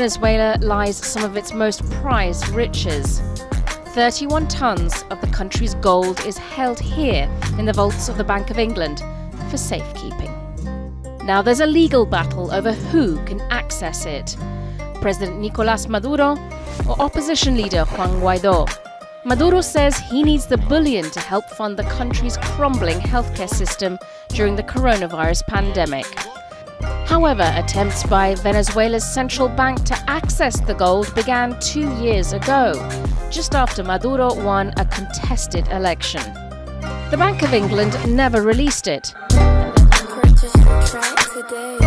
Venezuela lies some of its most prized riches. 31 tons of the country's gold is held here in the vaults of the Bank of England for safekeeping. Now there's a legal battle over who can access it. President Nicolás Maduro or opposition leader Juan Guaidó. Maduro says he needs the bullion to help fund the country's crumbling healthcare system during the coronavirus pandemic. However, attempts by Venezuela's central bank to access the gold began 2 years ago, just after Maduro won a contested election. The Bank of England never released it. Purchase your track today.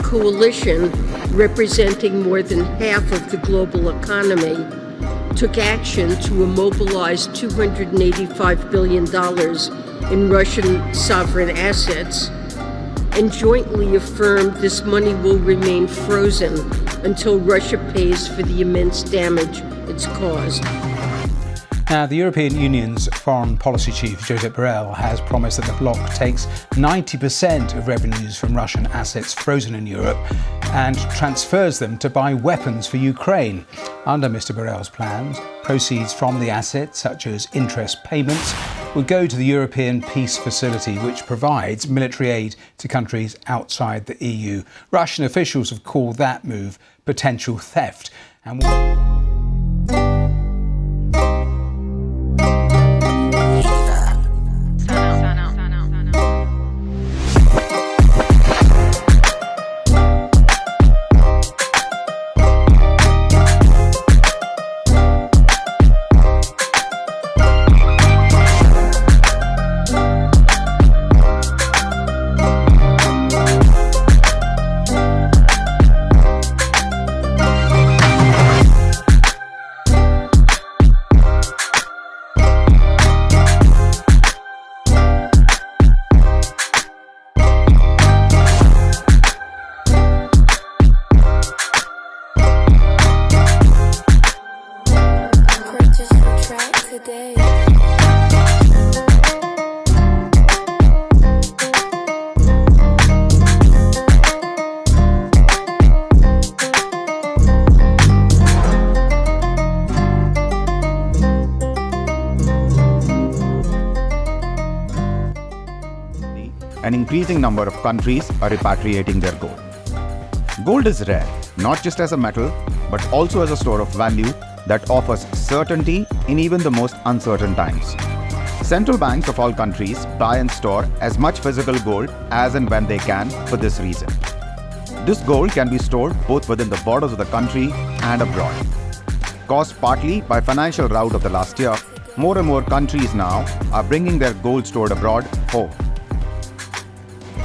Coalition, representing more than half of the global economy, took action to immobilize $285 billion in Russian sovereign assets and jointly affirmed this money will remain frozen until Russia pays for the immense damage it's caused. Now, the European Union's Foreign Policy Chief, Josep Borrell, has promised that the bloc takes 90% of revenues from Russian assets frozen in Europe and transfers them to buy weapons for Ukraine. Under Mr. Borrell's plans, proceeds from the assets, such as interest payments, would go to the European Peace Facility, which provides military aid to countries outside the EU. Russian officials have called that move potential theft. And today. An increasing number of countries are repatriating their gold. Gold is rare, not just as a metal, but also as a store of value that offers certainty in even the most uncertain times. Central banks of all countries buy and store as much physical gold as and when they can for this reason. This gold can be stored both within the borders of the country and abroad. Caused partly by financial rout of the last year, more and more countries now are bringing their gold stored abroad home.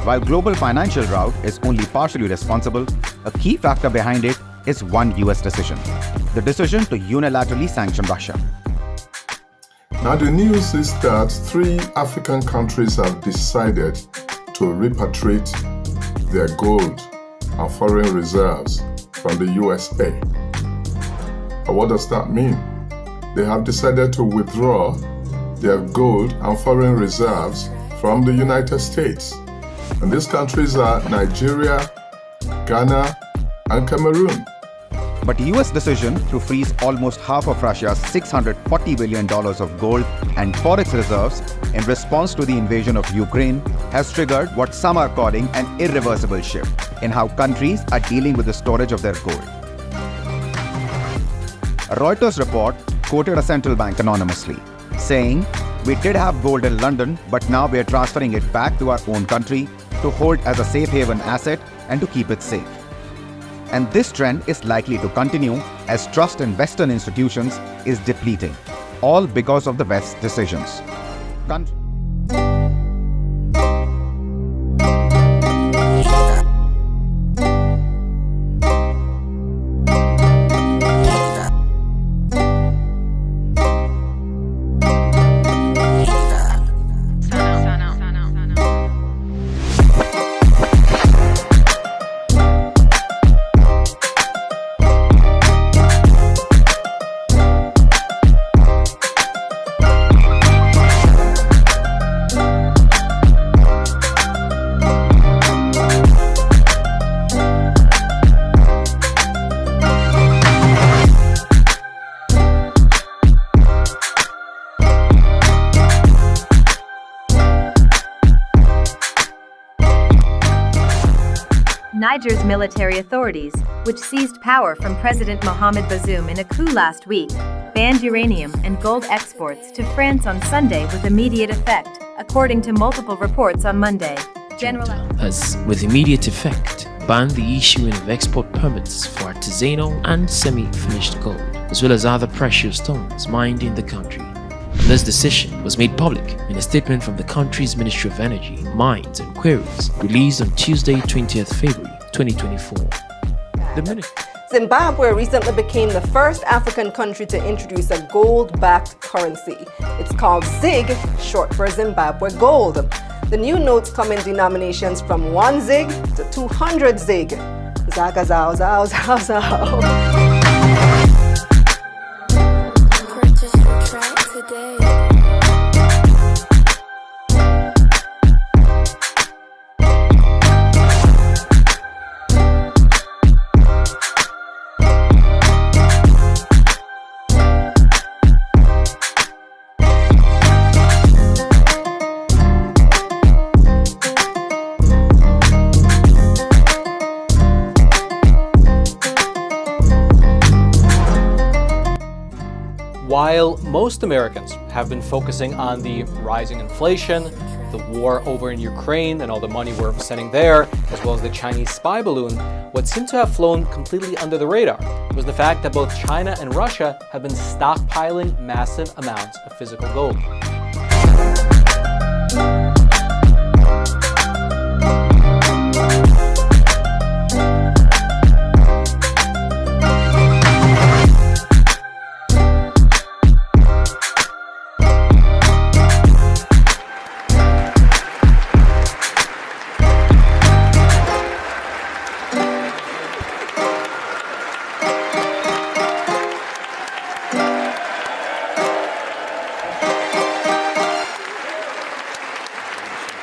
While global financial rout is only partially responsible, a key factor behind it is one US decision: the decision to unilaterally sanction Russia. Now the news is that 3 African countries have decided to repatriate their gold and foreign reserves from the USA. And what does that mean? They have decided to withdraw their gold and foreign reserves from the United States. And these countries are Nigeria, Ghana, and Cameroon. But the US decision to freeze almost half of Russia's $640 billion of gold and forex reserves in response to the invasion of Ukraine has triggered what some are calling an irreversible shift in how countries are dealing with the storage of their gold. A Reuters report quoted a central bank anonymously, saying, "We did have gold in London, but now we are transferring it back to our own country to hold as a safe haven asset and to keep it safe." And this trend is likely to continue as trust in Western institutions is depleting, all because of the West's decisions. Niger's military authorities, which seized power from President Mohamed Bazoum in a coup last week, banned uranium and gold exports to France on Sunday with immediate effect, according to multiple reports on Monday. Has, with immediate effect, banned the issuing of export permits for artisanal and semi-finished gold, as well as other precious stones mined in the country. This decision was made public in a statement from the country's Ministry of Energy, Mines and Quarries, released on Tuesday, 20th February 2024. The ministry. Zimbabwe recently became the first African country to introduce a gold-backed currency. It's called ZiG, short for Zimbabwe Gold. The new notes come in denominations from 1 ZiG to 200 ZiG. Zaga zao zao zao zao. Purchase your track today. While most Americans have been focusing on the rising inflation, the war over in Ukraine and all the money we're sending there, as well as the Chinese spy balloon, what seemed to have flown completely under the radar was the fact that both China and Russia have been stockpiling massive amounts of physical gold.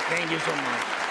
Thank you so much.